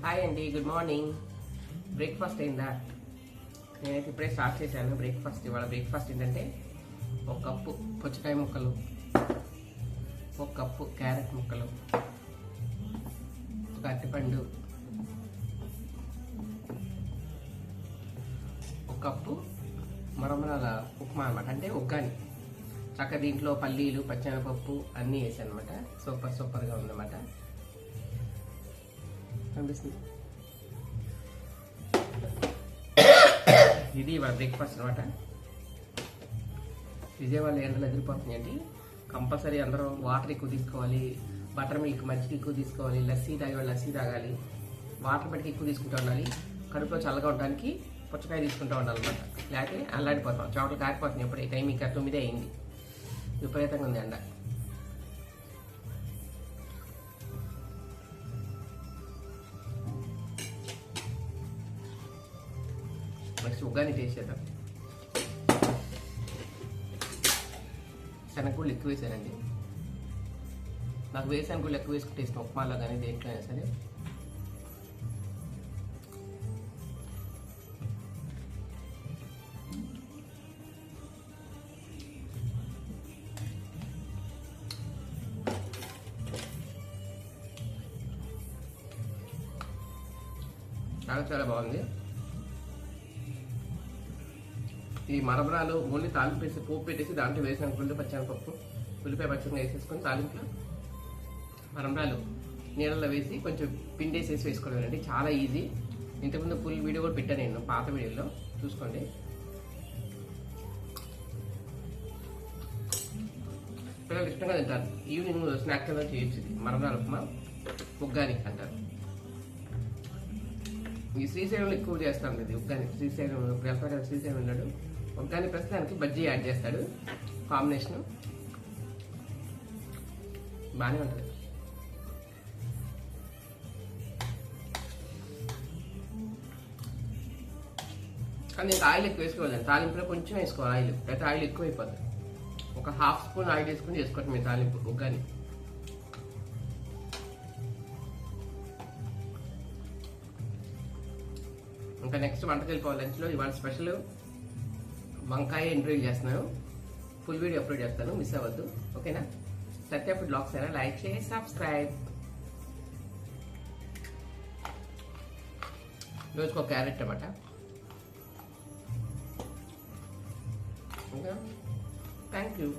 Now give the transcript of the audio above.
Hi అండి, good morning. Breakfast అయిందా? నేనైతే ఇప్పుడే స్టార్ట్ చేశాను బ్రేక్ఫాస్ట్. ఇవాళ బ్రేక్ఫాస్ట్ ఏంటంటే ఒక కప్పు పుచ్చకాయ ముక్కలు, ఒక కప్పు క్యారెట్ ముక్కలు, ఒక అరటిపండు, ఒక కప్పు మరమరాల ఉప్మా అనమాట, అంటే ఉగ్గాని. చక్క దీంట్లో పల్లీలు, పచ్చెనపప్పు అన్నీ వేసాను అనమాట. సూపర్గా ఉందన్నమాట. కనిపిస్తుంది. ఇది ఇవాళ బ్రేక్ఫాస్ట్ అనమాట. విజయవాడలో ఎండలు ఎదిరిపోతున్నాయండి. కంపల్సరీ అందరూ వాటర్ ఎక్కువ తీసుకోవాలి, బటర్ మిల్క్ మజ్జిగ ఎక్కువ తీసుకోవాలి, లస్సీ తాగేవాళ్ళు లస్సీ తాగాలి, వాటర్ బట్టి ఎక్కువ తీసుకుంటూ ఉండాలి. కడుపులో చల్లగా ఉండడానికి పుచ్చకాయ తీసుకుంటూ ఉండాలన్నమాట. లేకపోతే అల్లాడిపోతాం, చోట్ల కారిపోతుంది. ఎప్పుడు ఈ టైం ఇంకా 9 అయింది. విపరీతంగా ఉంది ఎండ. నెక్స్ట్ ఉగ్గాని టేస్ట్ చేద్దాం. శనగగుళ్ళు ఎక్కువ వేసానండి. నాకు వేసాను ఎక్కువ వేసుకుంటే ఇష్టం, ఉప్మాలో కానీ దేంట్లో అయినా సరే. చాలా బాగుంది. ఈ మరమరాలు ఓన్లీ తాలింపు వేసి పోపు పెట్టేసి దాంట్లో వేసిన గుండె పచ్చెనపప్పు, ఉల్లిపాయ పచ్చగా వేసేసుకొని తాలింపులో మరమరాలు నీళ్ళలో వేసి కొంచెం పిండేసి వేసుకోవడం అండి. చాలా ఈజీ. ఇంతకుముందు ఫుల్ వీడియో కూడా పెట్టాను నేను, పాత వీడియోలో చూసుకోండి. పిల్లలు ఇష్టంగా తింటారు. ఈవినింగ్ స్నాక్ కింద చేయొచ్చు. ఇది మరమరాలు ఉప్మా ఉగ్గాని అంటారు. ఈ శ్రీశైలంలో ఎక్కువ చేస్తాను ఇది ఉగ్గాని. శ్రీశైలం వెళ్తారు కదా, శ్రీశైలం ఉన్నాడు. ఉగ్గాని ప్రస్తుతానికి బజ్జీ యాడ్ చేస్తాడు. కాంబినేషన్ బాగానే ఉంటుంది. కానీ ఇంకా ఆయిల్ ఎక్కువ వేసుకోవాలండి. తాలింపులో కొంచెం వేసుకోవాలి ఆయిల్, అయితే ఆయిల్ ఎక్కువ అయిపోతుంది. ఒక ½ స్పూన్ ఆయిల్ వేసుకుని చేసుకోవటం మీ తాలింపు ఉగ్గాని. ఇంకా నెక్స్ట్ వంటకి వెళ్ళిపోవాలి. లంచ్లో ఇవాళ స్పెషల్ వంకాయ ఇంటర్వ్యూ చేస్తున్నాను. ఫుల్ వీడియో అప్లోడ్ చేస్తాను, మిస్ అవ్వద్దు. ఓకేనా? సత్య ఫుడ్ బ్లాగ్స్ అయినా లైక్ చేసి సబ్స్క్రైబ్. రోజుకు ఒక క్యారెట్ అన్నమాట. Okay, thank you.